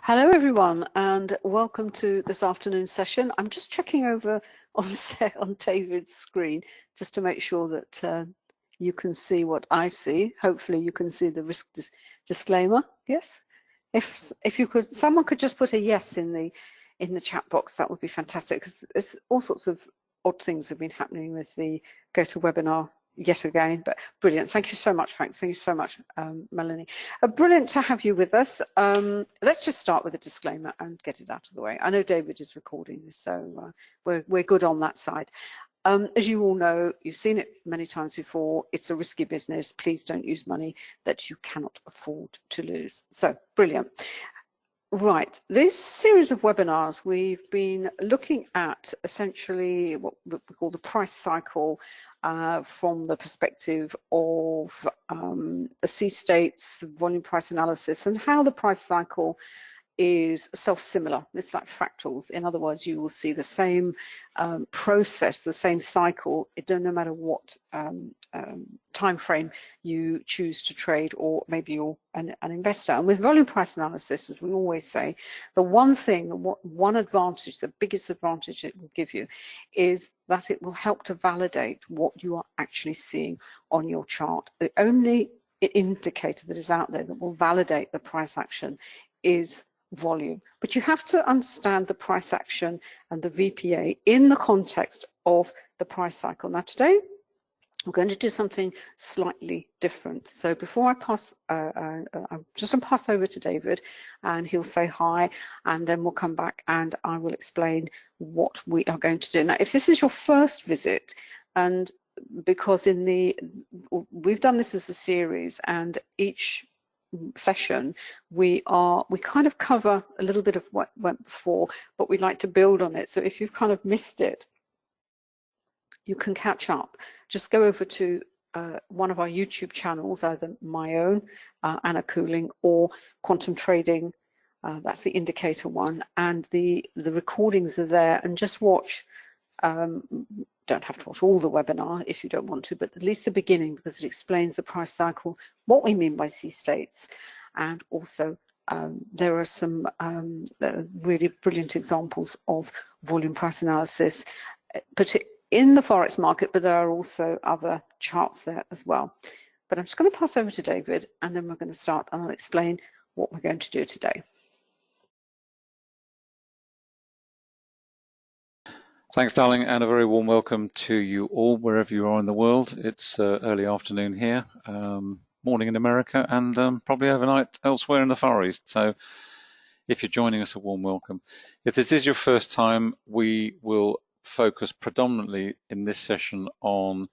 Hello everyone and welcome to this afternoon session. I'm just checking over on David's screen just to make sure that you can see what I see. Hopefully you can see the risk disclaimer. Yes? If you could, someone could just put a yes in the chat box, that would be fantastic, because there's all sorts of odd things have been happening with the GoToWebinar yet again, but brilliant. Thank you so much, Frank. Thank you so much, Melanie. Brilliant to have you with us. Let's just start with a disclaimer and get it out of the way. I know David is recording this, so we're good on that side. As you all know, you've seen it many times before, it's a risky business. Please don't use money that you cannot afford to lose. So, brilliant. Right, this series of webinars, we've been looking at essentially what we call the price cycle from the perspective of the C states, volume price analysis, and how the price cycle is self-similar. It's like fractals. In other words, you will see the same process, the same cycle, no matter what time frame you choose to trade, or maybe you're an investor. And with volume price analysis, as we always say, the one thing, one advantage, the biggest advantage it will give you is that it will help to validate what you are actually seeing on your chart. The only indicator that is out there that will validate the price action is volume, but you have to understand the price action and the VPA in the context of the price cycle. Now today we're going to do something slightly different. So before I pass, I'm just going to pass over to David and he'll say hi, and then we'll come back and I will explain what we are going to do. Now if this is your first visit, and because we've done this as a series, and each session we kind of cover a little bit of what went before, but we'd like to build on it. So if you've kind of missed it, you can catch up. Just go over to one of our YouTube channels, either my own, Anna Coulling, or Quantum Trading. That's the indicator one, and the recordings are there, and just watch. Don't have to watch all the webinar if you don't want to, but at least the beginning, because it explains the price cycle, what we mean by C states, and also there are some really brilliant examples of volume price analysis, in the Forex market, but there are also other charts there as well. But I'm just going to pass over to David, and then we're going to start, and I'll explain what we're going to do today. Thanks, darling, and a very warm welcome to you all, wherever you are in the world. It's early afternoon here, morning in America, and probably overnight elsewhere in the Far East. So if you're joining us, a warm welcome. If this is your first time, we will focus predominantly in this session on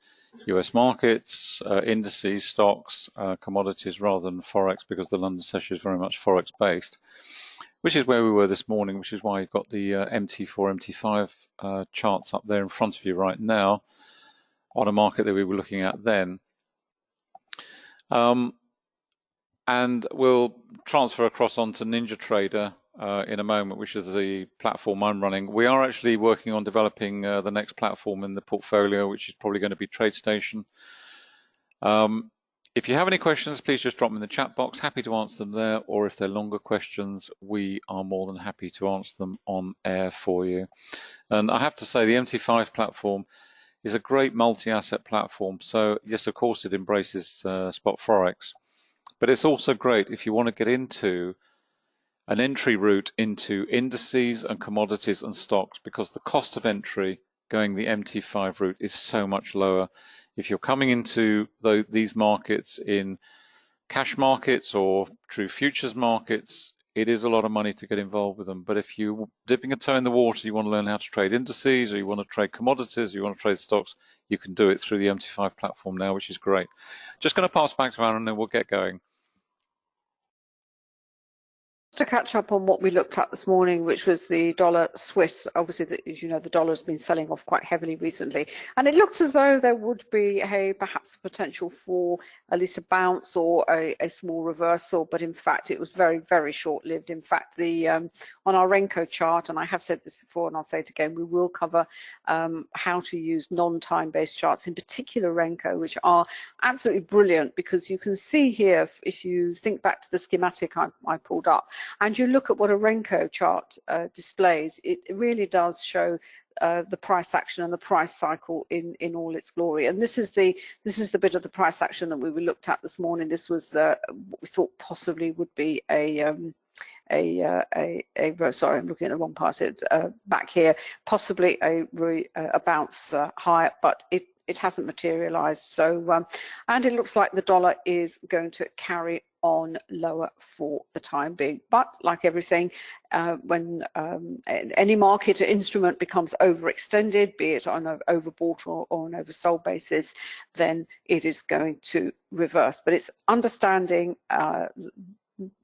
US markets, indices, stocks, commodities, rather than Forex, because the London session is very much Forex based, which is where we were this morning, which is why you've got the MT4, MT5 charts up there in front of you right now on a market that we were looking at then. And we'll transfer across onto NinjaTrader in a moment, which is the platform I'm running. We are actually working on developing the next platform in the portfolio, which is probably going to be TradeStation. If you have any questions, please just drop them in the chat box. Happy to answer them there, or if they're longer questions, we are more than happy to answer them on air for you. And I have to say, the MT5 platform is a great multi-asset platform. So yes, of course, it embraces spot Forex, but it's also great if you want to get into an entry route into indices and commodities and stocks, because the cost of entry going the MT5 route is so much lower. If you're coming into these markets in cash markets or true futures markets, it is a lot of money to get involved with them. But if you're dipping a toe in the water, you want to learn how to trade indices, or you want to trade commodities, or you want to trade stocks, you can do it through the MT5 platform now, which is great. Just going to pass back to Aaron and then we'll get going. To catch up on what we looked at this morning, which was the dollar Swiss. Obviously, as you know, the dollar has been selling off quite heavily recently, and it looked as though there would be perhaps a potential for at least a bounce or a small reversal, but in fact it was very, very short-lived. In fact, the on our Renko chart, and I have said this before and I'll say it again, we will cover how to use non-time based charts, in particular Renko, which are absolutely brilliant, because you can see here, if you think back to the schematic I pulled up, and you look at what a Renko chart displays, it really does show the price action and the price cycle in all its glory. And this is the bit of the price action that we looked at this morning. This was what we thought possibly would be sorry, I'm looking at the wrong part. Back here, possibly a bounce higher, but it hasn't materialized. So and it looks like the dollar is going to carry on lower for the time being. But like everything, when any market or instrument becomes overextended, be it on an overbought or an oversold basis, then it is going to reverse. But it's understanding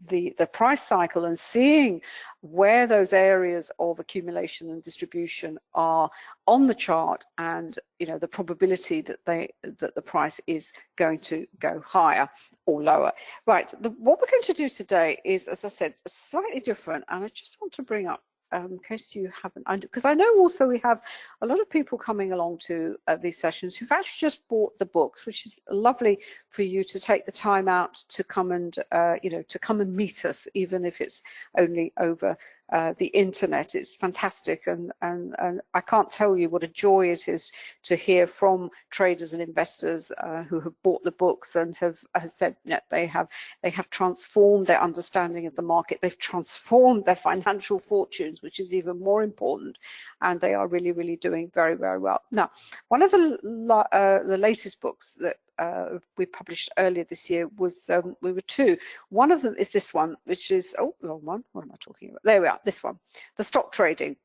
the price cycle and seeing where those areas of accumulation and distribution are on the chart, and the probability that the price is going to go higher or lower. Right, what we're going to do today is, as I said, slightly different, and I just want to bring up, in case you haven't, because I know also we have a lot of people coming along to these sessions who've actually just bought the books, which is lovely for you to take the time out to come and to come and meet us, even if it's only over the internet. It's fantastic, and I can't tell you what a joy it is to hear from traders and investors who have bought the books and have said they have transformed their understanding of the market. They've transformed their financial fortunes, which is even more important, and they are really doing very well. Now, one of the latest books that we published earlier this year was we were two. One of them is this one, which is wrong one. What am I talking about? There we are. This one, the stock trading,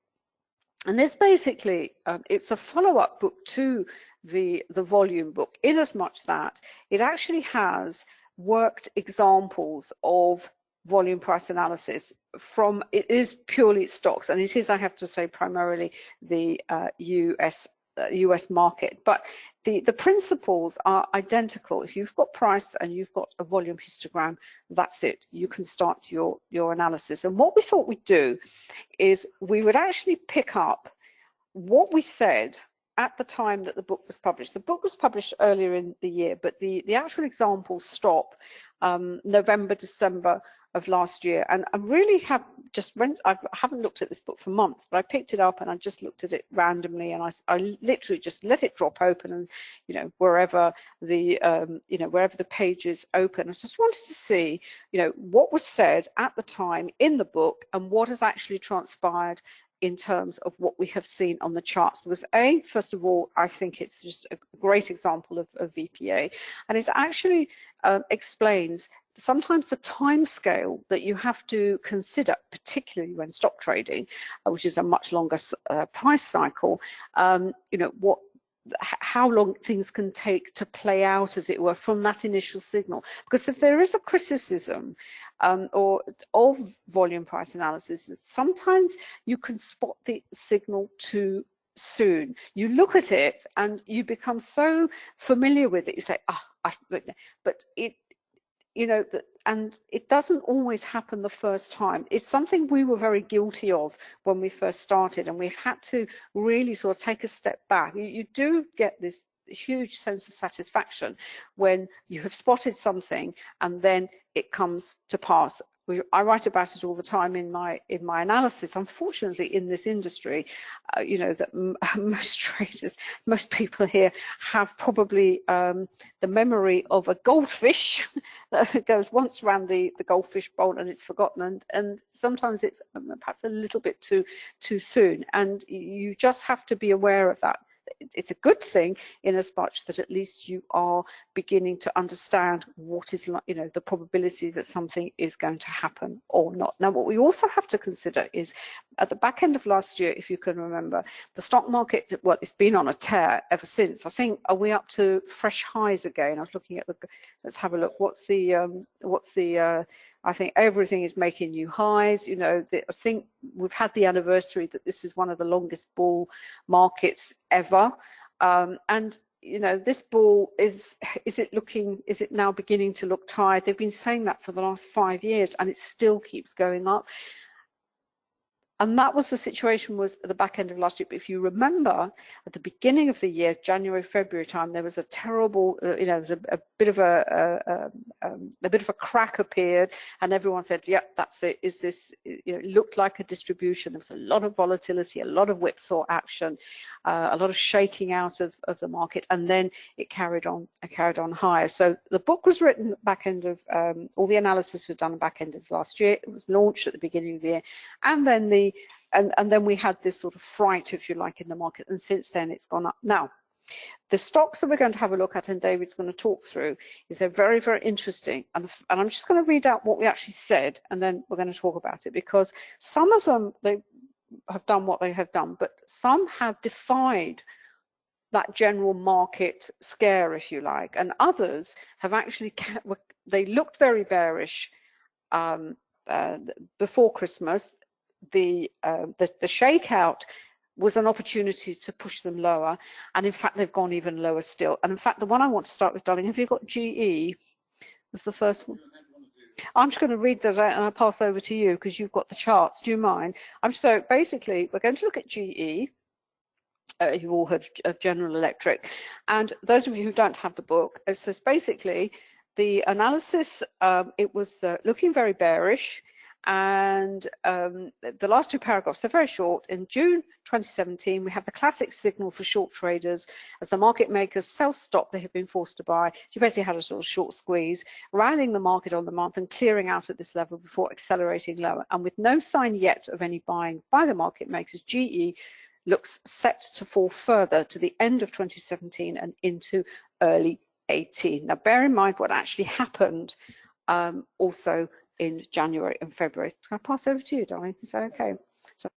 and this basically it's a follow-up book to the volume book, in as much that it actually has worked examples of volume price analysis from, it is purely stocks, and it is, I have to say, primarily the US market, but the principles are identical. If you've got price and you've got a volume histogram, that's it. You can start your analysis. And what we thought we'd do is we would actually pick up what we said at the time that the book was published. The book was published earlier in the year, but the actual examples stop November, December of last year, and I really have just I haven't looked at this book for months, but I picked it up and I just looked at it randomly, and I literally just let it drop open, and wherever the wherever the pages open, I just wanted to see what was said at the time in the book and what has actually transpired in terms of what we have seen on the charts. Because first of all, I think it's just a great example of VPA, and it actually explains sometimes the time scale that you have to consider, particularly when stock trading, which is a much longer price cycle, how long things can take to play out, as it were, from that initial signal. Because if there is a criticism of volume price analysis, sometimes you can spot the signal too soon. You look at it and you become so familiar with it, you say, but and it doesn't always happen the first time. It's something we were very guilty of when we first started, and we've had to really sort of take a step back. You do get this huge sense of satisfaction when you have spotted something and then it comes to pass. I write about it all the time in my analysis. Unfortunately, in this industry, that most traders, most people here have probably the memory of a goldfish that goes once around the goldfish bowl and it's forgotten, and sometimes it's perhaps a little bit too soon, and you just have to be aware of that. It's a good thing in as much that at least you are beginning to understand what is, the probability that something is going to happen or not. Now, what we also have to consider is at the back end of last year, if you can remember, the stock market, well, it's been on a tear ever since. I think, are we up to fresh highs again? I was looking at let's have a look. I think everything is making new highs. I think we've had the anniversary that this is one of the longest bull markets ever. And this bull is it now beginning to look tired? They've been saying that for the last 5 years, and it still keeps going up. And that was the situation was at the back end of last year. But if you remember, at the beginning of the year, January, February time, there was a terrible, there was a bit of a bit of a crack appeared, and everyone said, "Yeah, that's it. Is this?" It looked like a distribution. There was a lot of volatility, a lot of whipsaw action, a lot of shaking out of the market, and then it carried on higher. So the book was written back end of all the analysis was done back end of last year. It was launched at the beginning of the year, and then then we had this sort of fright, if you like, in the market, and since then it's gone up. Now, the stocks that we're going to have a look at and David's going to talk through is they're very, very interesting, and I'm just going to read out what we actually said, and then we're going to talk about it, because some of them, they have done what they have done, but some have defied that general market scare, if you like, and others have actually they looked very bearish before Christmas. The shakeout was an opportunity to push them lower, and in fact they've gone even lower still. And in fact, the one I want to start with, darling, have you got GE? Was the first one. I'm just going to read those out and I'll pass over to you because you've got the charts. Do you mind? So basically we're going to look at GE. You've all heard of General Electric, and those of you who don't have the book, it says basically the analysis, it was looking very bearish, and the last two paragraphs, they're very short. In June 2017, we have the classic signal for short traders as the market makers sell stock they have been forced to buy. You basically had a sort of short squeeze, rallying the market on the month and clearing out at this level before accelerating lower. And with no sign yet of any buying by the market makers, GE looks set to fall further to the end of 2017 and into early 18. Now, bear in mind what actually happened also in January and February. Can I pass over to you, darling? Is that okay? So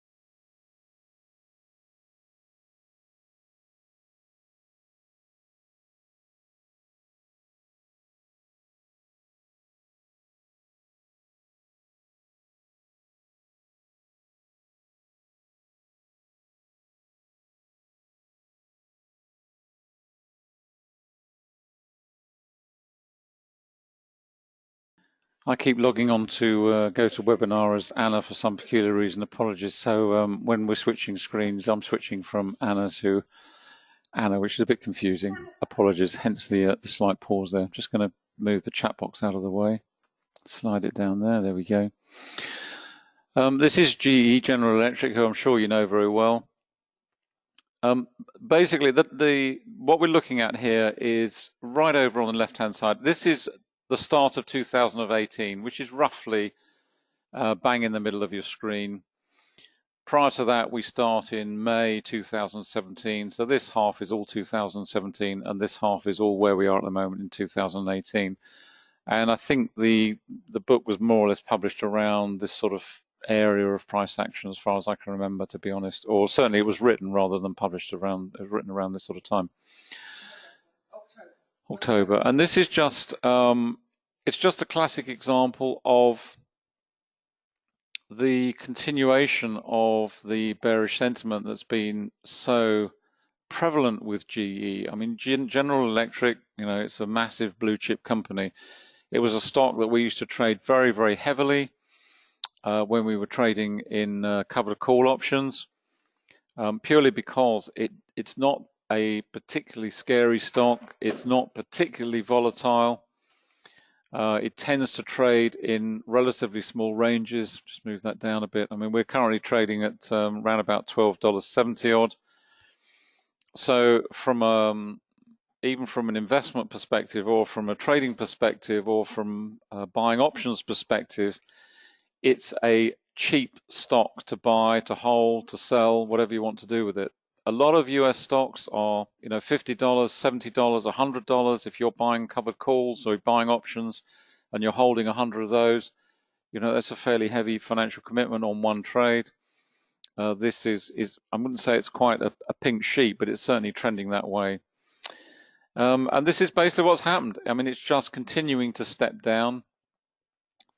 I keep logging on to GoToWebinar as Anna for some peculiar reason. Apologies. So when we're switching screens, I'm switching from Anna to Anna, which is a bit confusing. Apologies, hence the slight pause there. Just going to move the chat box out of the way. Slide it down there. There we go. This is GE, General Electric, who I'm sure you know very well. Basically, what we're looking at here is right over on the left-hand side. This is the start of 2018, which is roughly bang in the middle of your screen. Prior to that, we start in May 2017. So this half is all 2017, and this half is all where we are at the moment in 2018. And I think the book was more or less published around this sort of area of price action, as far as I can remember, to be honest. Or certainly it was written rather than published around. It was written around this sort of time. October. And this is just it's just a classic example of the continuation of the bearish sentiment that's been so prevalent with GE. I mean, General Electric, it's a massive blue chip company. It was a stock that we used to trade very, very heavily when we were trading in covered call options, purely because it's not a particularly scary stock. It's not particularly volatile. It tends to trade in relatively small ranges. Just move that down a bit. I mean, we're currently trading at around about $12.70 odd. So from even from an investment perspective, or from a trading perspective, or from a buying options perspective, it's a cheap stock to buy, to hold, to sell, whatever you want to do with it. A lot of US stocks are, $50, $70, $100. If you're buying covered calls or buying options and you're holding 100 of those, that's a fairly heavy financial commitment on one trade. This is I wouldn't say it's quite a pink sheet, but it's certainly trending that way. And this is basically what's happened. I mean, it's just continuing to step down.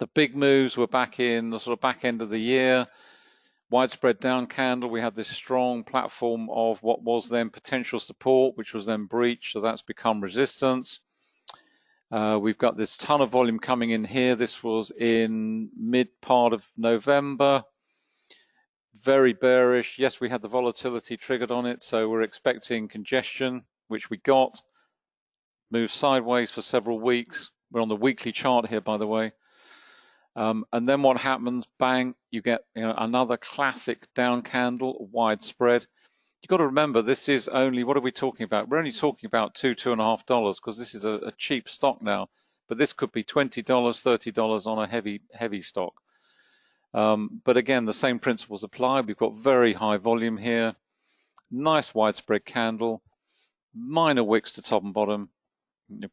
The big moves were back in the sort of back end of the year. Widespread down candle. We had this strong platform of what was then potential support, which was then breached. So that's become resistance. We've got this ton of volume coming in here. This was in mid part of November. very bearish. Yes, we had the volatility triggered on it, so we're expecting congestion, which we got. Moved sideways for several weeks. We're on the weekly chart here, by the way. And then what happens? Bang, you get another classic down candle, widespread. You've got to remember, this is only, what are we talking about? We're only talking about $2.50 because this is a cheap stock now. But this could be $20, $30 on a heavy stock. But again, the same principles apply. We've got very high volume here, nice widespread candle, minor wicks to top and bottom.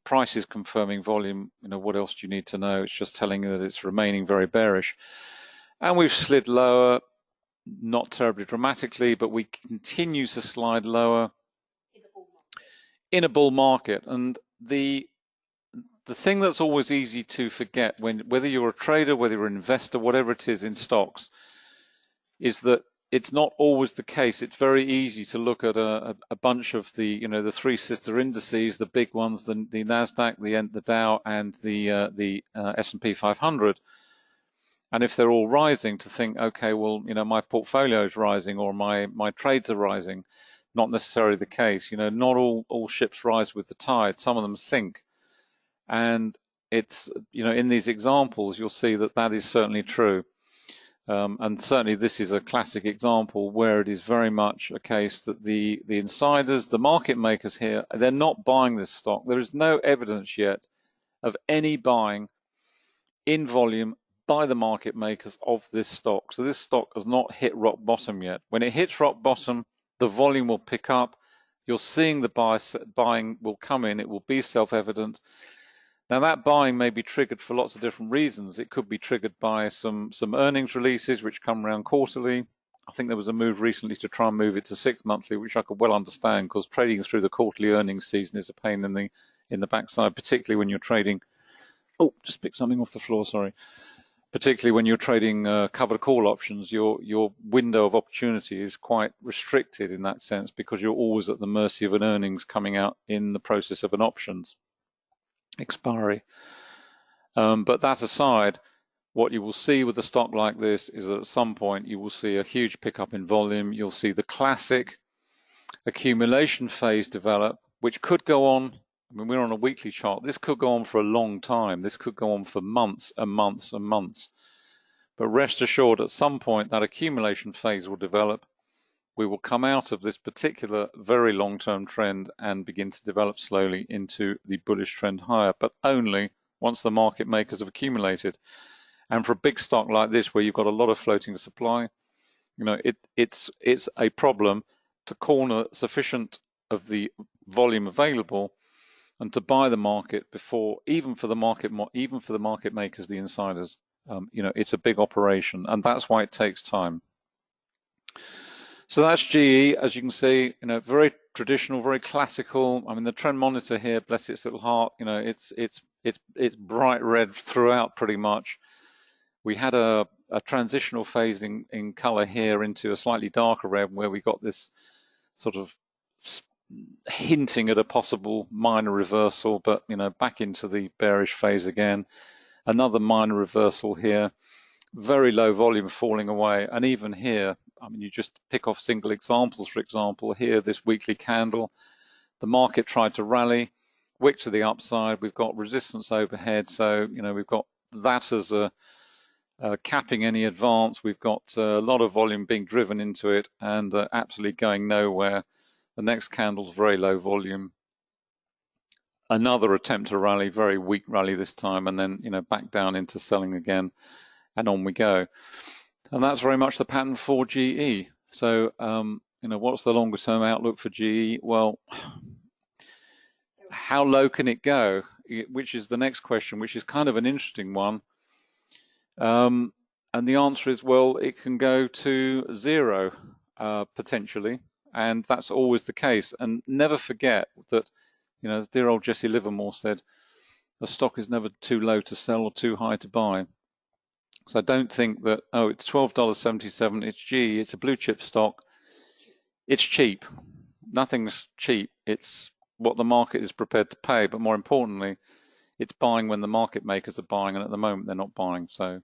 Price is confirming volume. What else do you need to know? It's just telling you that it's remaining very bearish. And we've slid lower, not terribly dramatically, but we continue to slide lower in a bull market. And the thing that's always easy to forget, whether you're a trader, whether you're an investor, whatever it is in stocks, is that it's not always the case. It's very easy to look at a bunch of the the three sister indices, the big ones, the Nasdaq, the Dow, and the S&P 500. And if they're all rising, to think, okay, well, my portfolio is rising or my trades are rising. Not necessarily the case. Not all ships rise with the tide. Some of them sink. And it's, in these examples, you'll see that is certainly true. And certainly this is a classic example where it is very much a case that the insiders, the market makers here, they're not buying this stock. There is no evidence yet of any buying in volume by the market makers of this stock. So this stock has not hit rock bottom yet. When it hits rock bottom, the volume will pick up. You're seeing the buying will come in. It will be self-evident. Now that buying may be triggered for lots of different reasons. It could be triggered by some earnings releases which come around quarterly. I think there was a move recently to try and move it to 6 monthly, which I could well understand because trading through the quarterly earnings season is a pain in the backside, particularly when you're trading. Oh, just picked something off the floor, sorry. Particularly when you're trading covered call options, your window of opportunity is quite restricted in that sense because you're always at the mercy of an earnings coming out in the process of an options expiry. But that aside, what you will see with a stock like this is that at some point you will see a huge pickup in volume. You'll see the classic accumulation phase develop, which could go on. I mean, we're on a weekly chart. This could go on for a long time. This could go on for months and months and months. But rest assured, at some point, that accumulation phase will develop. We will come out of this particular very long-term trend and begin to develop slowly into the bullish trend higher, but only once the market makers have accumulated. And for a big stock like this, where you've got a lot of floating supply, it's a problem to corner sufficient of the volume available and to buy the market before, even for the market makers, the insiders. It's a big operation, and that's why it takes time. So that's GE, as you can see, very traditional, very classical. I mean, the trend monitor here, bless its little heart, it's bright red throughout pretty much. We had a transitional phase in color here into a slightly darker red where we got this sort of hinting at a possible minor reversal, but back into the bearish phase again. Another minor reversal here, very low volume falling away, and even here, I mean, you just pick off single examples. For example, here, this weekly candle, the market tried to rally, wick to the upside. We've got resistance overhead, so we've got that as a capping any advance. We've got a lot of volume being driven into it and absolutely going nowhere. The next candle's very low volume. Another attempt to rally, very weak rally this time, and then back down into selling again, and on we go. And that's very much the pattern for GE. So, what's the longer term outlook for GE? Well, how low can it go? Which is the next question, which is kind of an interesting one. And the answer is, well, it can go to zero, potentially. And that's always the case. And never forget that, as dear old Jesse Livermore said, a stock is never too low to sell or too high to buy. So I don't think that, it's $12.77, it's GE, it's a blue chip stock, it's cheap. Nothing's cheap. It's what the market is prepared to pay, but more importantly, it's buying when the market makers are buying, and at the moment they're not buying. So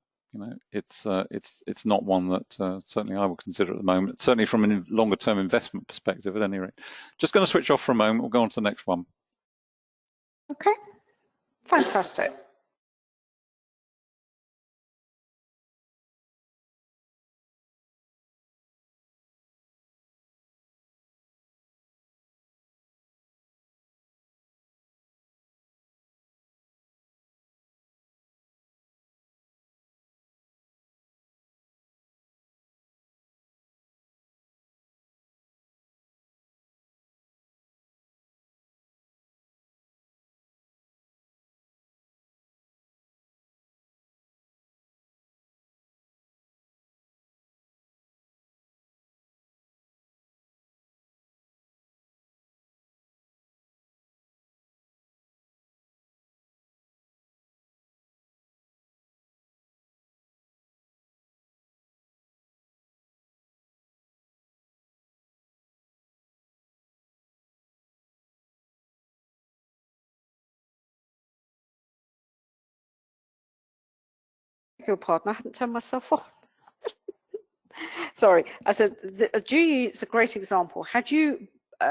it's not one that certainly I would consider at the moment. Certainly from a longer term investment perspective, at any rate. Just going to switch off for a moment. We'll go on to the next one. Okay, fantastic. Your pardon, I hadn't turned myself off. Sorry, I said the GE is a great example. Had you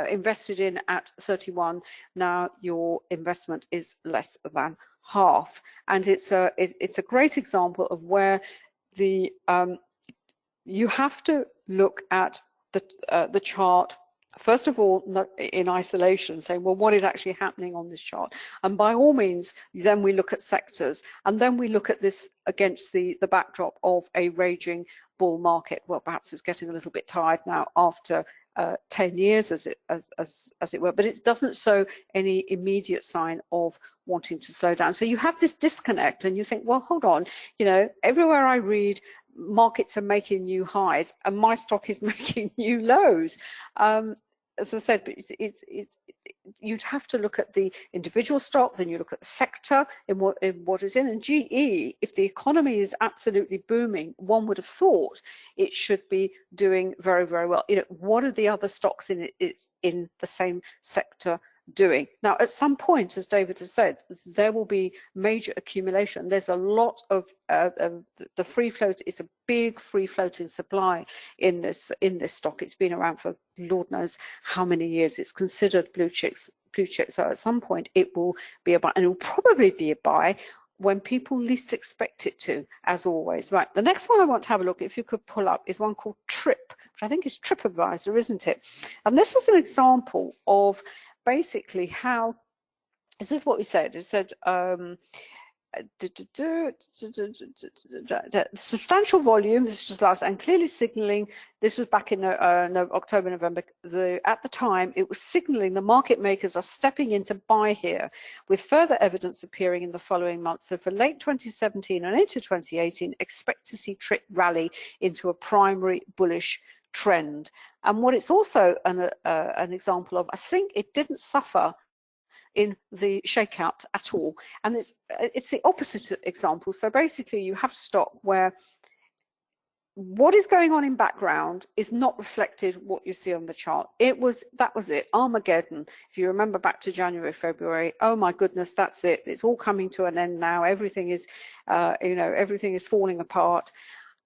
invested in at 31, now your investment is less than half, and it's a great example of where the you have to look at the chart. First of all, not in isolation, saying, well, what is actually happening on this chart? And by all means, then we look at sectors, and then we look at this against the backdrop of a raging bull market. Well, perhaps it's getting a little bit tired now after 10 years, as it were, but it doesn't show any immediate sign of wanting to slow down. So you have this disconnect, and you think, well, hold on, everywhere I read, markets are making new highs and my stock is making new lows. As I said, you'd have to look at the individual stock, then you look at the sector in what is in. And GE, if the economy is absolutely booming, one would have thought it should be doing very, very well. What are the other stocks in the same sector doing? Now, at some point, as David has said, there will be major accumulation. There's a lot of the free float is a big free floating supply in this stock. It's been around for Lord knows how many years. It's considered blue chips. So at some point, it will be a buy, and it will probably be a buy when people least expect it to, as always. Right, the next one I want to have a look at, if you could pull up, is one called Trip, which I think is TripAdvisor, isn't it? And this was an example of basically how, this is what we said. It said substantial volume, this was last, and clearly signaling, this was back in October, November, at the time it was signaling the market makers are stepping in to buy here, with further evidence appearing in the following months. So for late 2017 and into 2018, expect to see Trip rally into a primary bullish trend. And what it's also an example of, I think it didn't suffer in the shakeout at all, and it's the opposite example. So basically you have stock where what is going on in background is not reflected what you see on the chart. That was it, Armageddon. If you remember back to January, February, oh my goodness, that's it, it's all coming to an end now, everything is everything is falling apart,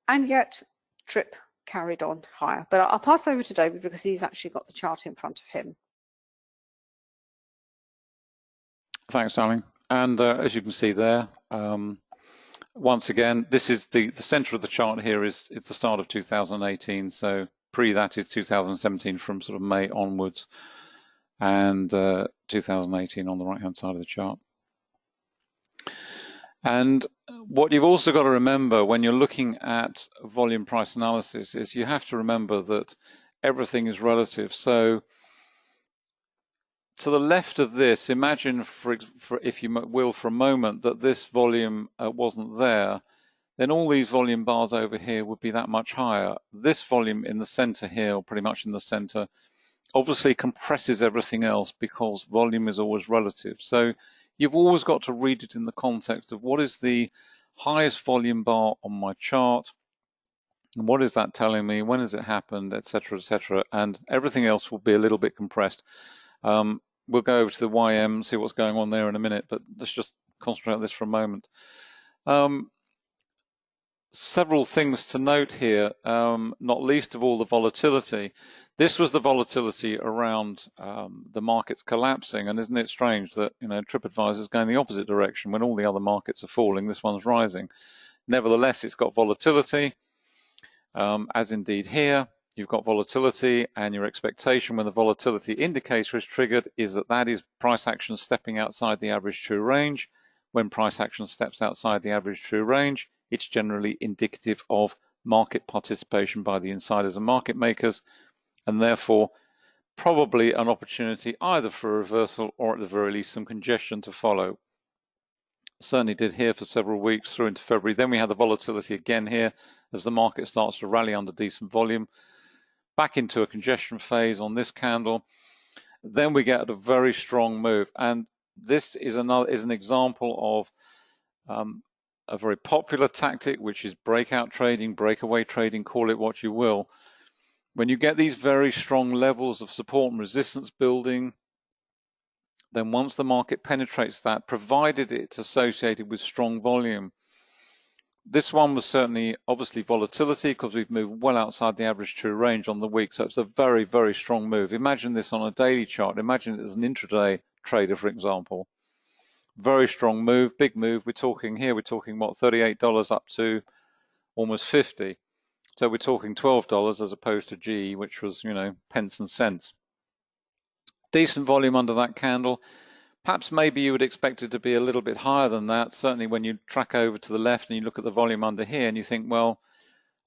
and yet Trip carried on higher. But I'll pass over to David because he's actually got the chart in front of him. Thanks, darling. And as you can see there, once again, this is the center of the chart here. It's the start of 2018. So pre that is 2017 from sort of May onwards, and 2018 on the right hand side of the chart. And what you've also got to remember when you're looking at volume price analysis is you have to remember that everything is relative. So to the left of this, imagine, for if you will, for a moment, that this volume wasn't there, then all these volume bars over here would be that much higher. This volume in the center here, or pretty much in the center, obviously compresses everything else because volume is always relative. So you've always got to read it in the context of what is the highest volume bar on my chart, and what is that telling me, when has it happened, etc., etc., and everything else will be a little bit compressed. We'll go over to the YM, see what's going on there in a minute, but let's just concentrate on this for a moment. several things to note here, not least of all the volatility. This was the volatility around the markets collapsing, and isn't it strange that TripAdvisor is going the opposite direction when all the other markets are falling, this one's rising. Nevertheless, it's got volatility, as indeed here. You've got volatility, and your expectation when the volatility indicator is triggered is that is price action stepping outside the average true range. When price action steps outside the average true range, it's generally indicative of market participation by the insiders and market makers, and therefore probably an opportunity either for a reversal or at the very least some congestion to follow. Certainly did here for several weeks through into February. Then we had the volatility again here as the market starts to rally under decent volume, back into a congestion phase on this candle. Then we get a very strong move, and this is an example of a very popular tactic, which is breakout trading, breakaway trading, call it what you will. When you get these very strong levels of support and resistance building, then once the market penetrates that, provided it's associated with strong volume, this one was certainly obviously volatility because we've moved well outside the average true range on the week. So it's a very, very strong move. Imagine this on a daily chart. Imagine it as an intraday trader, for example. Very strong move, big move. We're talking what, $38 up to almost 50. So we're talking $12 as opposed to G, which was, pence and cents. Decent volume under that candle. Perhaps maybe you would expect it to be a little bit higher than that. Certainly when you track over to the left and you look at the volume under here and you think, well,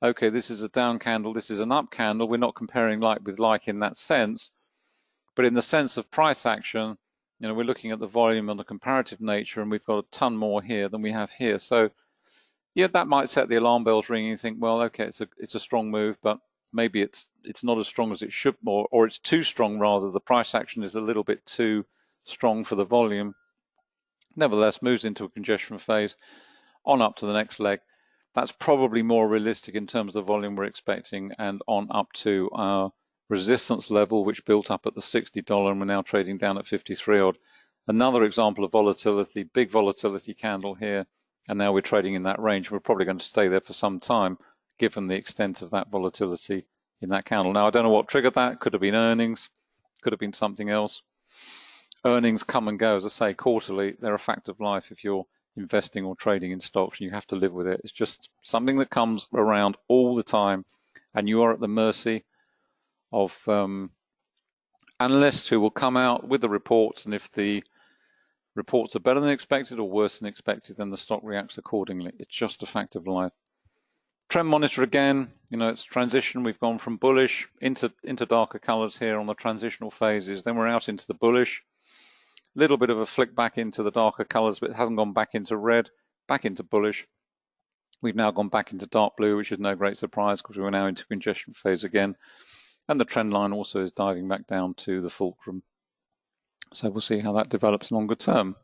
okay, this is a down candle, this is an up candle. We're not comparing like with like in that sense. But in the sense of price action, we're looking at the volume on a comparative nature, and we've got a ton more here than we have here. So yeah, that might set the alarm bells ringing. You think, well, okay, it's a strong move, but maybe it's not as strong as it should, or it's too strong rather. The price action is a little bit too strong for the volume. Nevertheless, moves into a congestion phase, on up to the next leg. That's probably more realistic in terms of the volume we're expecting, and on up to our resistance level, which built up at the $60, and we're now trading down at 53 odd. Another example of volatility, big volatility candle here. And now we're trading in that range. We're probably going to stay there for some time, given the extent of that volatility in that candle. Now, I don't know what triggered that. Could have been earnings, could have been something else. Earnings come and go, as I say, quarterly. They're a fact of life if you're investing or trading in stocks, and you have to live with it. It's just something that comes around all the time, and you are at the mercy of analysts who will come out with the reports, and if the reports are better than expected or worse than expected, then the stock reacts accordingly. It's just a fact of life. Trend monitor again, it's transition. We've gone from bullish into darker colors here on the transitional phases. Then we're out into the bullish. A little bit of a flick back into the darker colors, but it hasn't gone back into red, back into bullish. We've now gone back into dark blue, which is no great surprise because we're now into congestion phase again. And the trend line also is diving back down to the fulcrum. So we'll see how that develops longer term.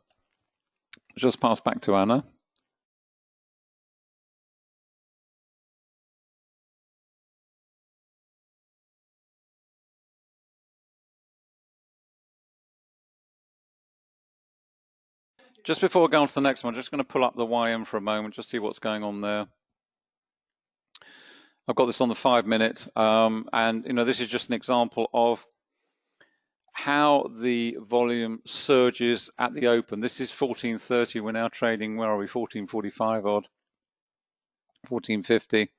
Just pass back to Anna. Just before we go on to the next one, I'm just going to pull up the YM for a moment, just see what's going on there. I've got this on the 5 minute, and this is just an example of how the volume surges at the open. This is 1430. We're now trading, where are we? 1445 odd, 1450.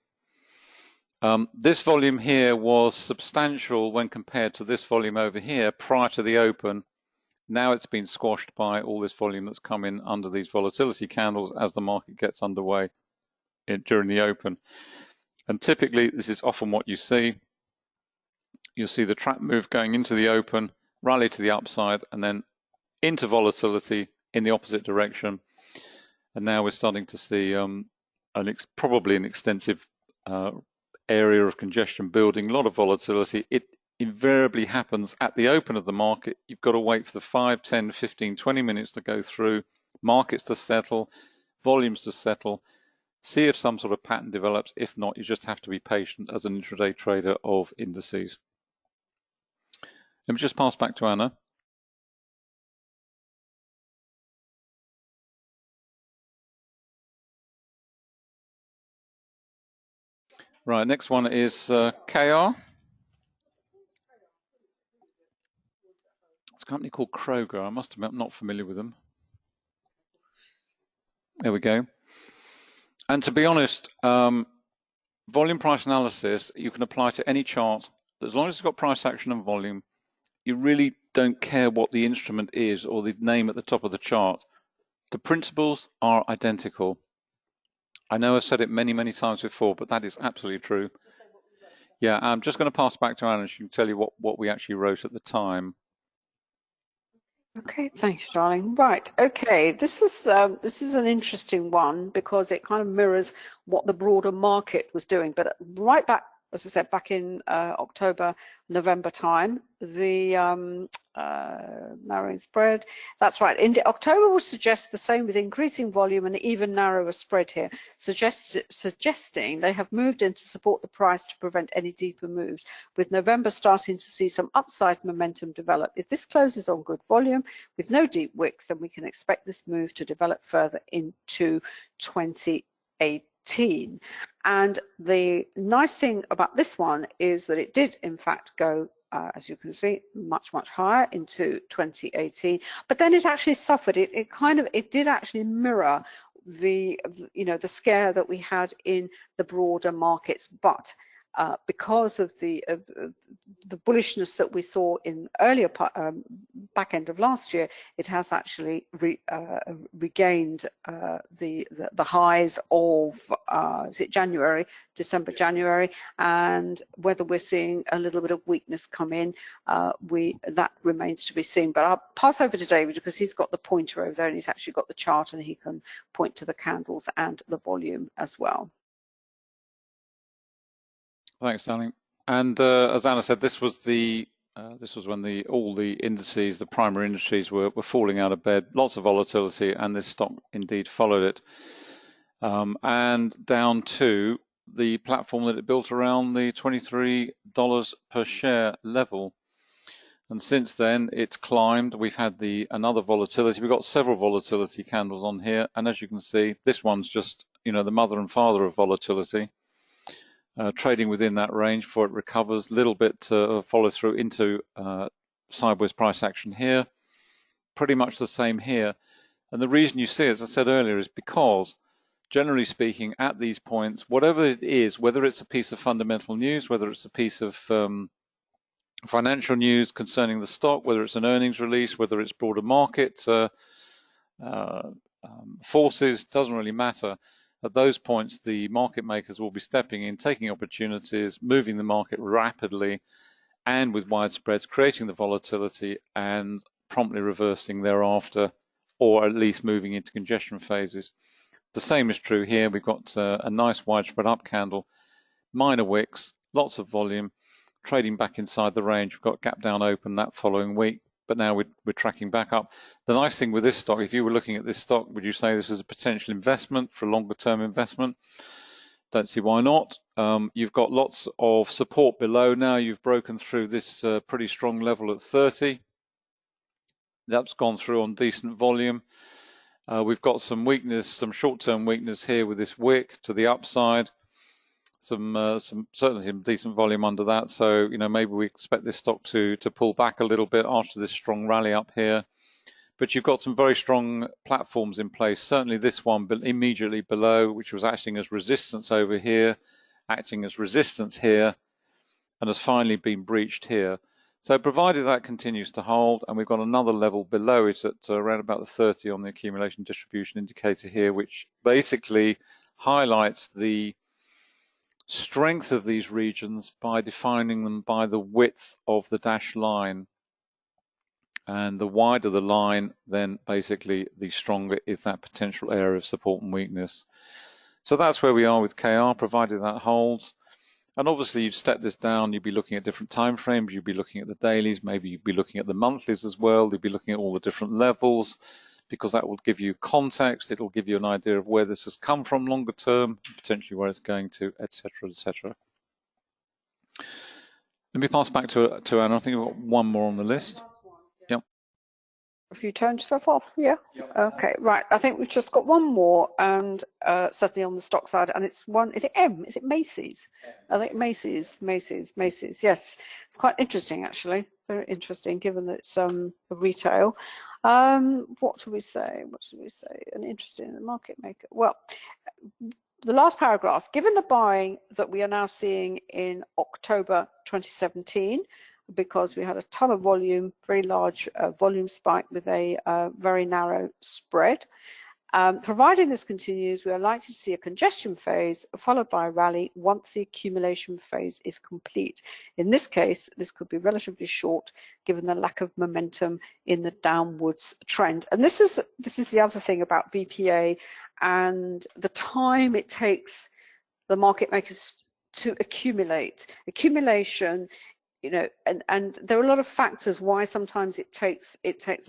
This volume here was substantial when compared to this volume over here prior to the open. Now it's been squashed by all this volume that's come in under these volatility candles as the market gets underway during the open. And typically, this is often what you see. You'll see the trap move going into the open, rally to the upside, and then into volatility in the opposite direction. And now we're starting to see probably an extensive area of congestion building, a lot of volatility. It invariably happens at the open of the market. You've got to wait for the 5, 10, 15, 20 minutes to go through, markets to settle, volumes to settle, see if some sort of pattern develops. If not, you just have to be patient as an intraday trader of indices. Let me just pass back to Anna. Right, next one is KR. It's a company called Kroger. I must admit I'm not familiar with them. There we go. And to be honest, volume price analysis you can apply to any chart. As long as it's got price action and volume, you really don't care what the instrument is or the name at the top of the chart. The principles are identical. I know I've said it many, many times before, but that is absolutely true. Yeah, I'm just going to pass back to Anna. She can tell you what we actually wrote at the time. Okay, thanks, darling. Right, okay, this is an interesting one because it kind of mirrors what the broader market was doing. But right back, as I said, back in October, November time, the narrowing spread. That's right. In October would suggest the same with increasing volume and even narrower spread here, suggesting they have moved in to support the price to prevent any deeper moves, with November starting to see some upside momentum develop. If this closes on good volume with no deep wicks, then we can expect this move to develop further into 2018. And the nice thing about this one is that it did in fact go as you can see, much higher into 2018, but then it actually suffered. It did actually mirror the scare that we had in the broader markets, but because of the bullishness that we saw in earlier back end of last year, it has actually regained the highs of is it December, January, and whether we're seeing a little bit of weakness come in, that remains to be seen. But I'll pass over to David because he's got the pointer over there and he's actually got the chart and he can point to the candles and the volume as well. Thanks, darling. And as Anna said, this was when all the indices, the primary indices, were falling out of bed. Lots of volatility, and this stock indeed followed it, and down to the platform that it built around the $23 per share level. And since then, it's climbed. We've had another volatility. We've got several volatility candles on here, and as you can see, this one's just the mother and father of volatility. Trading within that range before it recovers, little bit of follow through into sideways price action here, pretty much the same here. And the reason you see, as I said earlier, is because generally speaking at these points, whatever it is, whether it's a piece of fundamental news, whether it's a piece of financial news concerning the stock, whether it's an earnings release, whether it's broader market forces, doesn't really matter. At those points, the market makers will be stepping in, taking opportunities, moving the market rapidly and with wide spreads, creating the volatility and promptly reversing thereafter, or at least moving into congestion phases. The same is true here. We've got a nice widespread up candle, minor wicks, lots of volume, trading back inside the range. We've got gap down open that following week, but now we're tracking back up. The nice thing with this stock, if you were looking at this stock, would you say this is a potential investment for a longer term investment? Don't see why not. You've got lots of support below now. You've broken through this pretty strong level at 30. That's gone through on decent volume. We've got some weakness, some short-term weakness here with this wick to the upside. Certainly some decent volume under that. So maybe we expect this stock to pull back a little bit after this strong rally up here. But you've got some very strong platforms in place. Certainly this one immediately below, which was acting as resistance over here, acting as resistance here, and has finally been breached here. So provided that continues to hold, and we've got another level below it at around about the 30 on the accumulation distribution indicator here, which basically highlights the strength of these regions by defining them by the width of the dashed line. And the wider the line, then basically the stronger is that potential area of support and weakness. So that's where we are with KR, provided that holds. And obviously you'd step this down, you'd be looking at different time frames, you'd be looking at the dailies, maybe you'd be looking at the monthlies as well, you'd be looking at all the different levels, because that will give you context, it'll give you an idea of where this has come from longer term, potentially where it's going to, etc., etc. Let me pass back to Anna. I think we've got one more on the list. Have you turned yourself off? Yeah. Okay. Right. I think we've just got one more, and certainly on the stock side, and it's one. Is it M? Is it Macy's? I think Macy's. Yes. It's quite interesting, actually. Very interesting, given that it's a retail. What do we say? An interesting market maker. Well, the last paragraph. Given the buying that we are now seeing in October 2017. Because we had a ton of volume, very large volume spike with a very narrow spread. Providing this continues, we are likely to see a congestion phase followed by a rally once the accumulation phase is complete. In this case, this could be relatively short given the lack of momentum in the downwards trend. And this is the other thing about VPA and the time it takes the market makers to accumulate. Accumulation, you know, and there are a lot of factors why sometimes it takes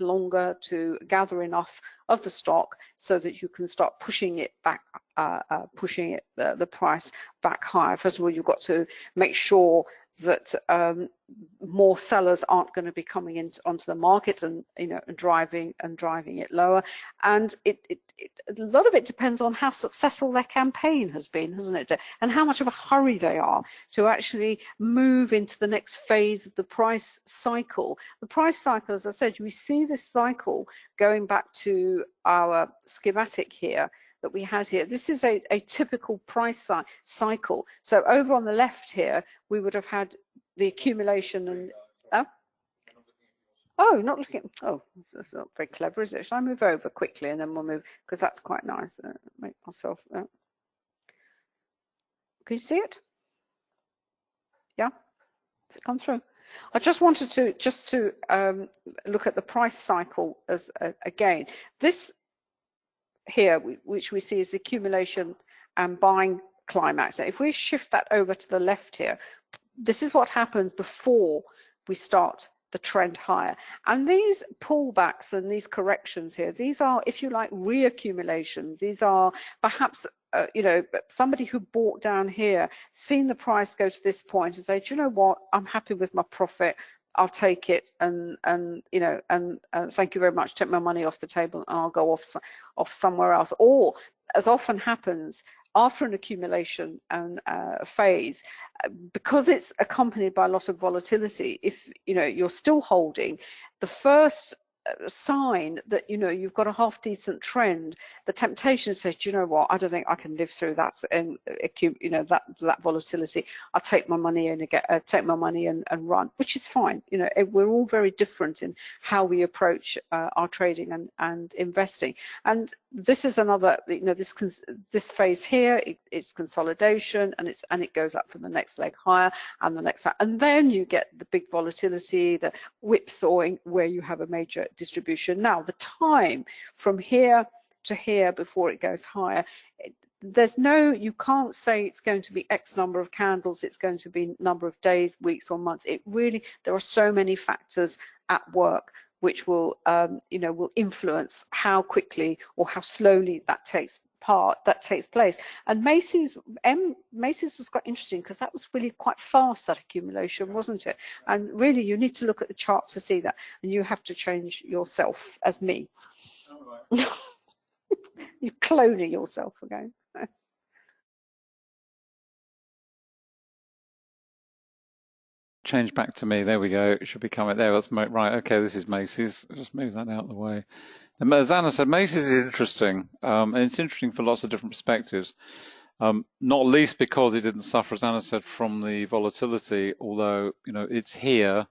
longer to gather enough of the stock so that you can start pushing it back, the price back higher. First of all, you've got to make sure that more sellers aren't going to be coming onto the market and driving it lower. And a lot of it depends on how successful their campaign has been, hasn't it? And how much of a hurry they are to actually move into the next phase of the price cycle. The price cycle, as I said, we see this cycle going back to our schematic here that we had here. This is a typical price cycle. So over on the left here, we would have had the accumulation and oh, not looking. Oh, that's not very clever, is it? Shall I move over quickly and then we'll move, because that's quite nice. Make myself. Can you see it? Yeah, does it come through? I just wanted to look at the price cycle as again. This here, which we see is the accumulation and buying climax. Now, if we shift that over to the left here, this is what happens before we start the trend higher. And these pullbacks and these corrections here, these are, if you like, reaccumulations. These are perhaps somebody who bought down here, seen the price go to this point and say, do you know what, I'm happy with my profit, I'll take it, and thank you very much, take my money off the table and I'll go off somewhere else. Or, as often happens after an accumulation and phase, because it's accompanied by a lot of volatility, if you're still holding, the first sign that you've got a half decent trend, the temptation is to say, do you know what, I don't think I can live through that, and that volatility. I'll take my money and take my money and run, which is fine. We're all very different in how we approach our trading and investing. And this is another, this phase here, it's consolidation, and it goes up for the next leg higher and the next, and then you get the big volatility, the whipsawing, where you have a major distribution. Now, the time from here to here before it goes higher, you can't say it's going to be X number of candles, it's going to be number of days, weeks or months. There are so many factors at work which will influence how quickly or how slowly that takes place. And Macy's was quite interesting because that was really quite fast, that accumulation, wasn't it? And really, you need to look at the charts to see that, and you have to change yourself as me. Right. You're cloning yourself again. Change back to me. There we go. It should be coming there. That's right. Okay, this is Macy's. Just move that out of the way. And as Anna said, Macy's is interesting, and it's interesting for lots of different perspectives. Not least because it didn't suffer, as Anna said, from the volatility. Although it's here,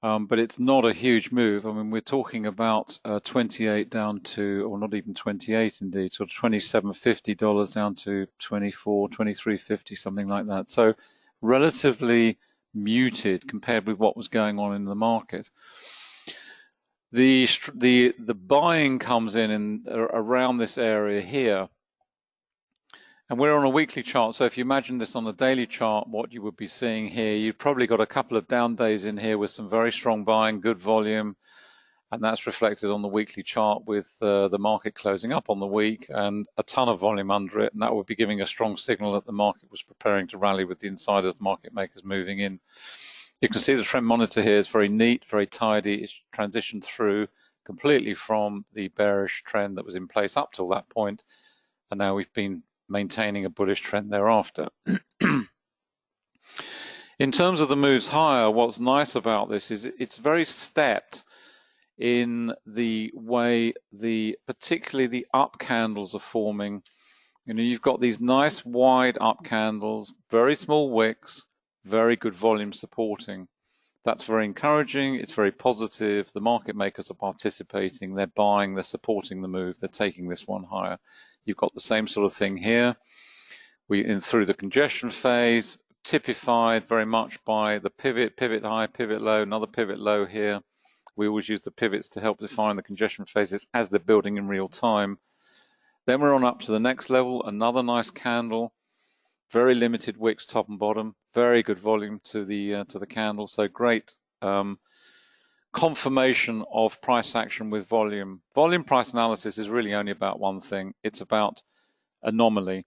but it's not a huge move. I mean, we're talking about 28 down to, or not even 28 indeed, sort of $27.50 down to 24, 23.50, something like that. So relatively muted compared with what was going on in the market. The buying comes in around this area here, and we're on a weekly chart. So if you imagine this on the daily chart, what you would be seeing here, you've probably got a couple of down days in here with some very strong buying, good volume, and that's reflected on the weekly chart with the market closing up on the week and a ton of volume under it, and that would be giving a strong signal that the market was preparing to rally with the insiders, market makers moving in. You can see the trend monitor here is very neat, very tidy. It's transitioned through, completely from the bearish trend that was in place up till that point, and now we've been maintaining a bullish trend thereafter. In terms of the moves higher, what's nice about this is it's very stepped in the way particularly the up candles are forming. You know, you've got these nice wide up candles, very small wicks, very good volume supporting. That's very encouraging. It's very positive. The market makers are participating. They're buying. They're supporting the move. They're taking this one higher. You've got the same sort of thing here. Through the congestion phase, typified very much by the pivot high, pivot low, another pivot low here. We always use the pivots to help define the congestion phases as they're building in real time. Then we're on up to the next level, another nice candle, very limited wicks top and bottom, very good volume to the candle, so great confirmation of price action with volume. Volume price analysis is really only about one thing. It's about anomaly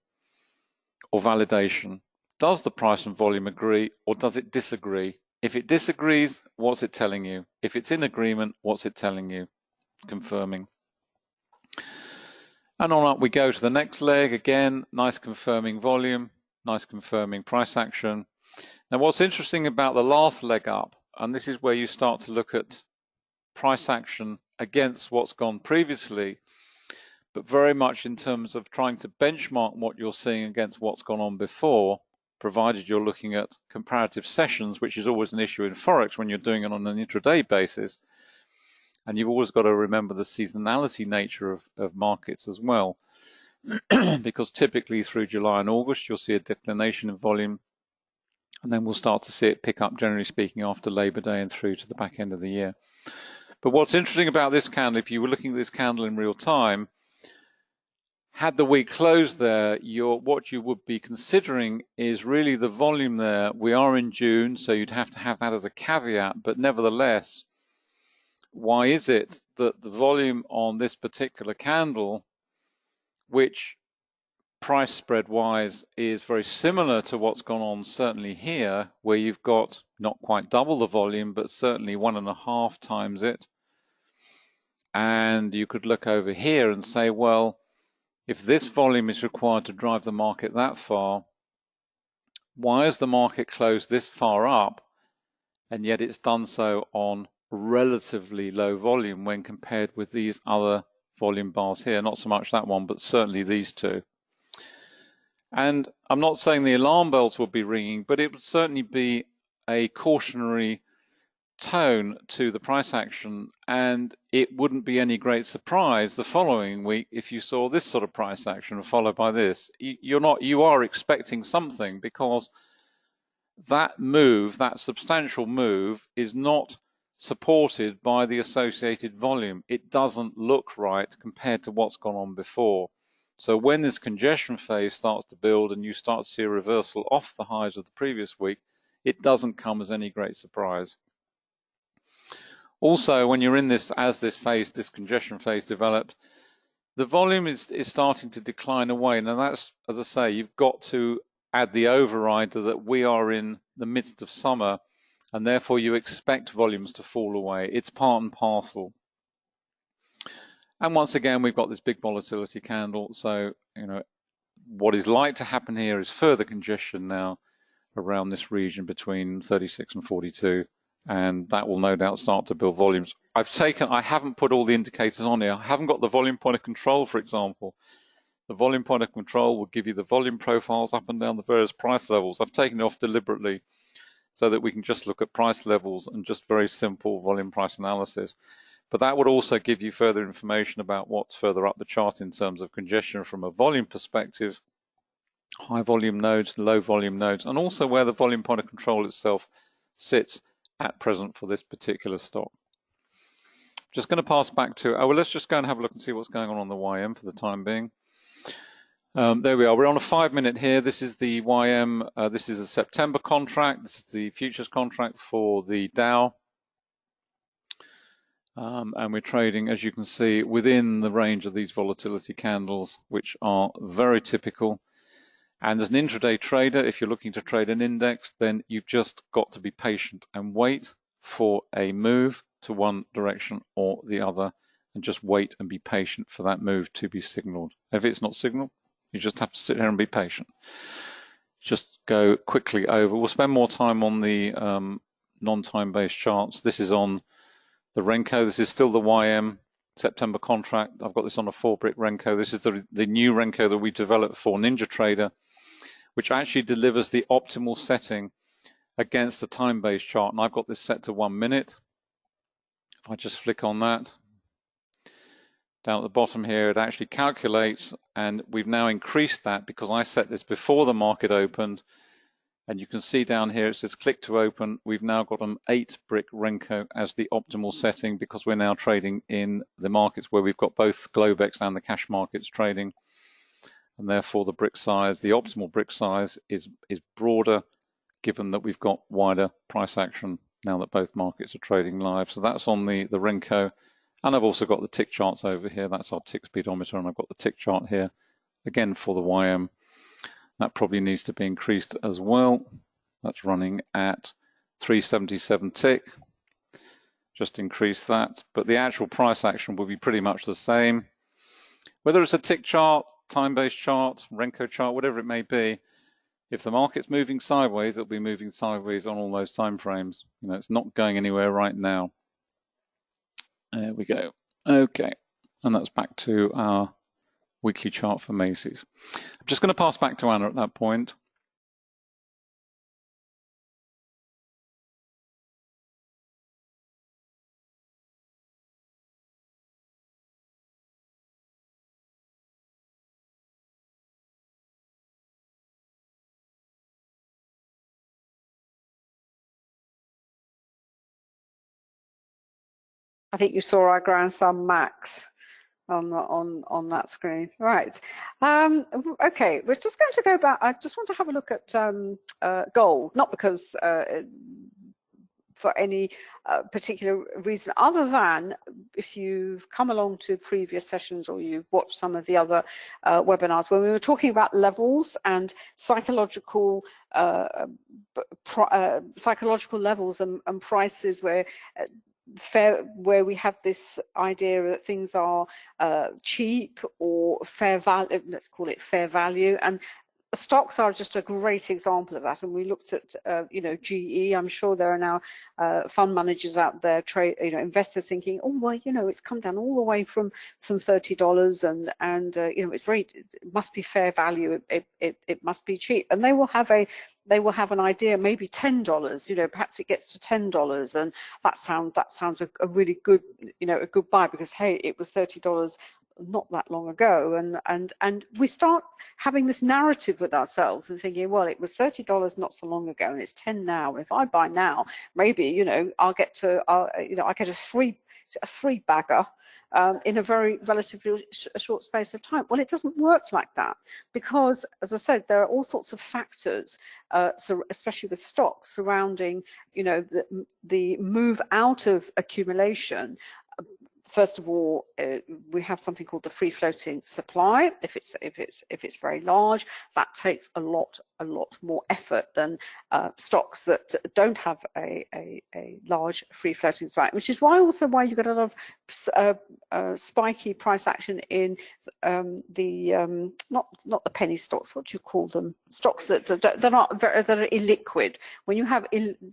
or validation. Does the price and volume agree, or does it disagree? If it disagrees, what's it telling you? If it's in agreement, what's it telling you? Confirming. And on up we go to the next leg. Again, nice confirming volume, nice confirming price action. Now what's interesting about the last leg up, and this is where you start to look at price action against what's gone previously, but very much in terms of trying to benchmark what you're seeing against what's gone on before, provided you're looking at comparative sessions, which is always an issue in Forex when you're doing it on an intraday basis. And you've always got to remember the seasonality nature of markets as well, because typically through July and August, you'll see a declination in volume, and then we'll start to see it pick up, generally speaking, after Labor Day and through to the back end of the year. But what's interesting about this candle, if you were looking at this candle in real time, had the week closed there, what you would be considering is really the volume there. We are in June, so you'd have to have that as a caveat, but nevertheless, why is it that the volume on this particular candle, which price spread wise is very similar to what's gone on certainly here, where you've got not quite double the volume, but certainly 1.5 times it. And you could look over here and say, well, if this volume is required to drive the market that far, why has the market closed this far up, and yet it's done so on relatively low volume when compared with these other volume bars here? Not so much that one, but certainly these two. And I'm not saying the alarm bells would be ringing, but it would certainly be a cautionary tone to the price action, and it wouldn't be any great surprise the following week if you saw this sort of price action followed by this. You are expecting something, because that move, that substantial move, is not supported by the associated volume. It doesn't look right compared to what's gone on before. So when this congestion phase starts to build and you start to see a reversal off the highs of the previous week, it doesn't come as any great surprise. Also, when you're in this, as this congestion phase developed, the volume is starting to decline away. Now that's, as I say, you've got to add the overrider that we are in the midst of summer, and therefore you expect volumes to fall away. It's part and parcel. And once again, we've got this big volatility candle. So, you know, what is like to happen here is further congestion now around this region between 36 and 42. And that will no doubt start to build volumes. I haven't put all the indicators on here. I haven't got the volume point of control, for example. The volume point of control will give you the volume profiles up and down the various price levels. I've taken it off deliberately so that we can just look at price levels and just very simple volume price analysis. But that would also give you further information about what's further up the chart in terms of congestion from a volume perspective, high volume nodes, low volume nodes, and also where the volume point of control itself sits at present for this particular stock. Just going to pass back to, let's just go and have a look and see what's going on the YM for the time being. There we are. We're on a 5-minute here. This is the YM. This is a September contract. This is the futures contract for the Dow. And we're trading, as you can see, within the range of these volatility candles, which are very typical. And as an intraday trader, if you're looking to trade an index, then you've just got to be patient and wait for a move to one direction or the other. and just wait and be patient for that move to be signaled. If it's not signaled, you just have to sit here and be patient. Just go quickly over. We'll spend more time on the non-time based charts. This is on the Renko. This is still the YM September contract. I've got this on a 4-brick Renko. This is the new Renko that we developed for NinjaTrader, which actually delivers the optimal setting against a time-based chart. And I've got this set to 1 minute. If I just flick on that, down at the bottom here, it actually calculates, and we've now increased that because I set this before the market opened. And you can see down here it says click to open. We've now got an 8-brick Renko as the optimal setting because we're now trading in the markets where we've got both Globex and the cash markets trading. And therefore the brick size, the optimal brick size is broader given that we've got wider price action now that both markets are trading live. So that's on the Renko. And I've also got the tick charts over here. That's our tick speedometer, and I've got the tick chart here, again for the YM. That probably needs to be increased as well. That's running at 377 tick. Just increase that. But the actual price action will be pretty much the same. Whether it's a tick chart, time-based chart, Renko chart, whatever it may be, if the market's moving sideways, it'll be moving sideways on all those time frames. You know, it's not going anywhere right now. There we go. Okay, and that's back to our weekly chart for Macy's. I'm just going to pass back to Anna at that point. I think you saw our grandson Max on that screen, right? Okay, we're just going to go back. I just want to have a look at gold, not because for any particular reason other than if you've come along to previous sessions or you've watched some of the other webinars when we were talking about levels and psychological levels and prices where we have this idea that things are cheap or fair value, let's call it fair value, and stocks are just a great example of that. And we looked at GE. I'm sure there are now fund managers out there, investors thinking, oh well, it's come down all the way from some $30 and it's it must be fair value, it must be cheap, and they will have an idea, maybe $10, perhaps it gets to $10, and that sounds a really good, a good buy because hey, it was $30 not that long ago, and we start having this narrative with ourselves and thinking, well, it was $30 not so long ago and it's 10 now, and if I buy now, maybe I'll get a three bagger in a very relatively short space of time. Well, it doesn't work like that because, as I said, there are all sorts of factors, so especially with stocks surrounding the move out of accumulation. First of all, we have something called the free floating supply. If it's very large, that takes a lot more effort than stocks that don't have a large free floating supply, which is why you get a lot of spiky price action in not the penny stocks. What do you call them? Stocks that are illiquid. When you have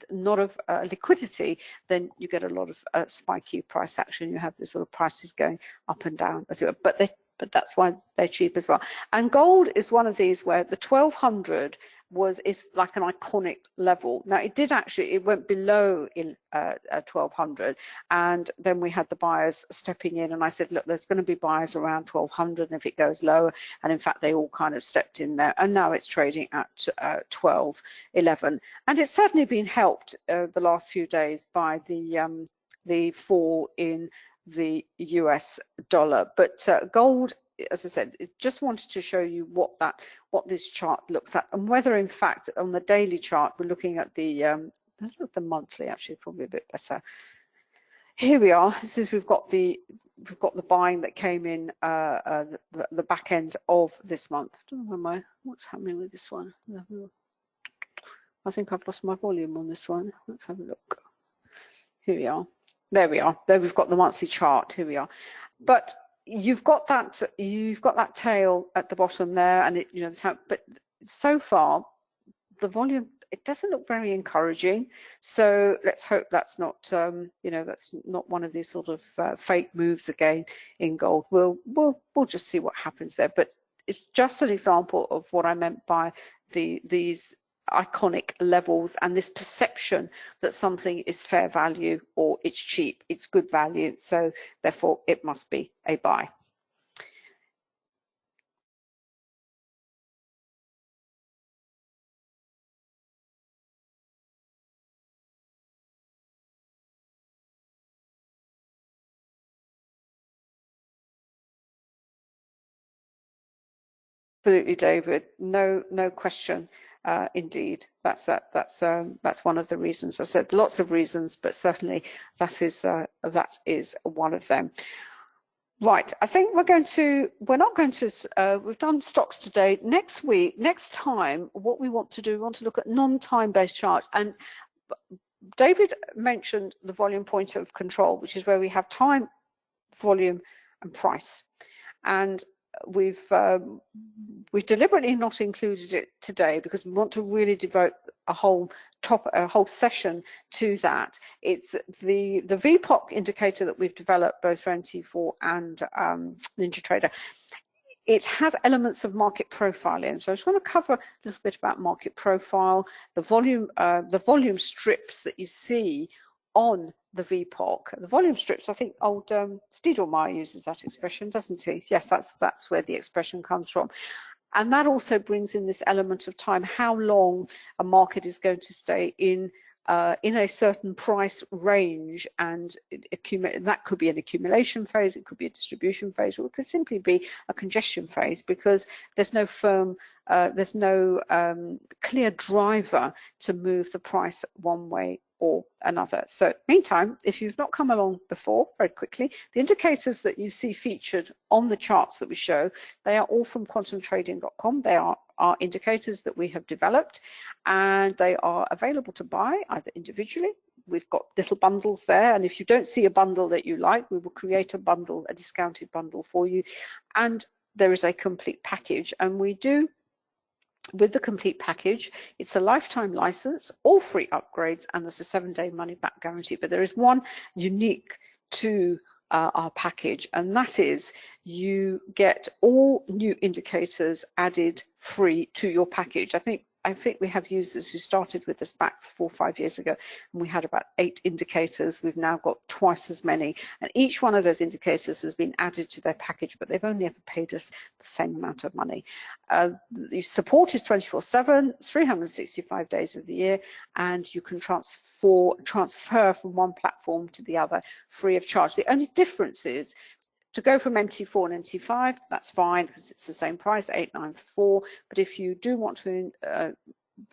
not of liquidity, then you get a lot of spiky price action. You have this sort of prices going up and down, as it were. But that's why they're cheap as well. And gold is one of these where the 1200 is like an iconic level. Now it went below 1200, and then we had the buyers stepping in, and I said, look, there's going to be buyers around 1200, and if it goes lower, and in fact they all kind of stepped in there, and now it's trading at 1211, and it's certainly been helped the last few days by the fall in the US dollar. But gold, as I said, just wanted to show you what this chart looks at, and whether in fact on the daily chart we're looking at the monthly, actually probably a bit better. Here we are. This is we've got the buying that came in the back end of this month. I don't know what's happening with this one. I think I've lost my volume on this one. Let's have a look. Here we are. There we are. There we've got the monthly chart. Here we are. but you've got that tail at the bottom there, and it, you know, but so far the volume, it doesn't look very encouraging. So let's hope that's not, you know, that's not one of these sort of fake moves again in gold. We'll just see what happens there. But it's just an example of what I meant by these iconic levels and this perception that something is fair value or it's cheap, it's good value. So therefore it must be a buy. Absolutely, David. No question. Indeed, that's one of the reasons. I said lots of reasons, but certainly that is one of them. Right, I think we're not going to, we've done stocks today. Next time, what we want to do, we want to look at non-time-based charts. And David mentioned the volume point of control, which is where we have time, volume, and price. And we've deliberately not included it today because we want to really devote a whole session to that. It's the VPOC indicator that we've developed both for MT4 and NinjaTrader. It has elements of market profiling. So I just want to cover a little bit about market profile, the volume strips that you see on the VPOC. The volume strips, I think old Steedlemeyer uses that expression, doesn't he? Yes, that's where the expression comes from. And that also brings in this element of time, how long a market is going to stay in a certain price range, and that could be an accumulation phase, it could be a distribution phase, or it could simply be a congestion phase, because there's no firm, there's no clear driver to move the price one way or another. So meantime, if you've not come along before, very quickly, the indicators that you see featured on the charts that we show, they are all from quantumtrading.com. They are indicators that we have developed, and they are available to buy either individually. We've got little bundles there, and if you don't see a bundle that you like, we will create a bundle, a discounted bundle for you. And there is a complete package, and we do, with the complete package, it's a lifetime license, all free upgrades, and there's a 7-day money back guarantee. But there is one unique to our package, and that is you get all new indicators added free to your package. I think we have users who started with us back 4 or 5 years ago, and we had about 8 indicators. We've now got twice as many, and each one of those indicators has been added to their package, but they've only ever paid us the same amount of money. The support is 24/7, 365 days of the year, and you can transfer from one platform to the other free of charge. The only difference is to go from MT4 and MT5, that's fine because it's the same price, 894. But if you do want to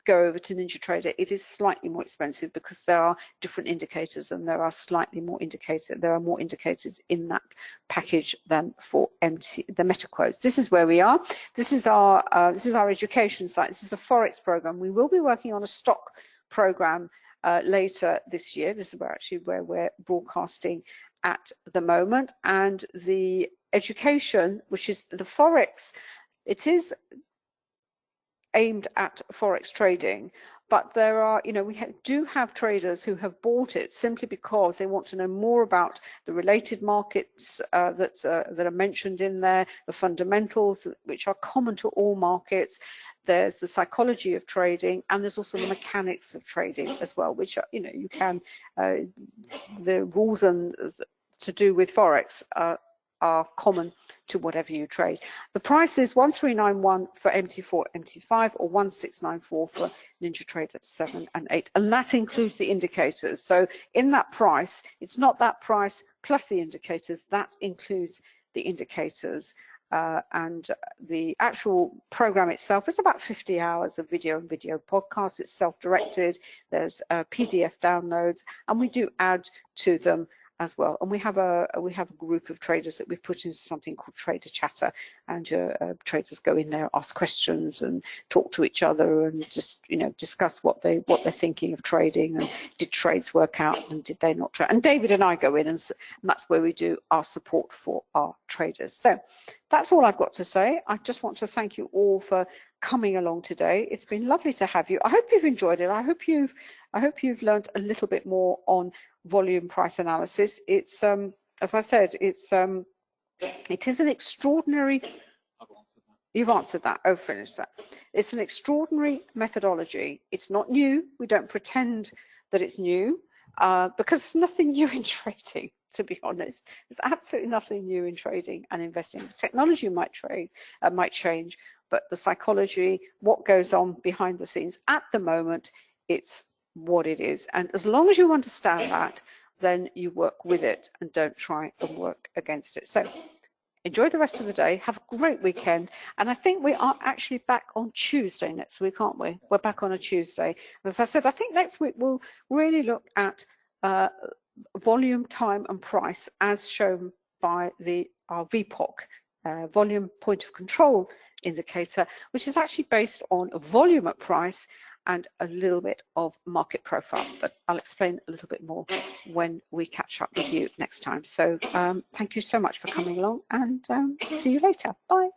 go over to NinjaTrader, it is slightly more expensive because there are different indicators, and there are slightly more indicators. There are more indicators in that package than for the MetaQuotes. This is where we are. This is our education site. This is the Forex program. We will be working on a stock program later this year. This is where we're broadcasting at the moment. And the education, which is the Forex, it is aimed at Forex trading, but there are, we do have traders who have bought it simply because they want to know more about the related markets that are mentioned in there, the fundamentals which are common to all markets. There's the psychology of trading, and there's also the mechanics of trading as well, which are, you can, the rules and to do with Forex are common to whatever you trade. The price is 1391 for MT4, MT5, or 1694 for NinjaTrader 7 and 8, and that includes the indicators. So in that price, it's not that price plus the indicators, that includes the indicators. And the actual program itself is about 50 hours of video and video podcasts. It's self-directed. There's PDF downloads, and we do add to them as well. And we have a group of traders that we've put into something called Trader Chatter, and traders go in there, ask questions and talk to each other and just, you know, discuss what they're thinking of trading, and did trades work out and did they not trade. And David and I go in, and that's where we do our support for our traders. So that's all I've got to say. I just want to thank you all for coming along today. It's been lovely to have you. I hope you've enjoyed it. I hope you've learned a little bit more on volume price analysis. It's as I said, it is an extraordinary. You've answered that. Oh, finished that. It's an extraordinary methodology. It's not new. We don't pretend that it's new, because there's nothing new in trading, to be honest. There's absolutely nothing new in trading and investing. The technology might change, but the psychology, what goes on behind the scenes at the moment, it's what it is. And as long as you understand that, then you work with it and don't try and work against it. So enjoy the rest of the day. Have a great weekend. And I think we are actually back on Tuesday next week, aren't we? We're back on a Tuesday. As I said, I think next week we'll really look at volume, time and price as shown by our VPOC, volume point of control indicator, which is actually based on a volume at price and a little bit of market profile. But I'll explain a little bit more when we catch up with you next time. So thank you so much for coming along, and see you later. Bye.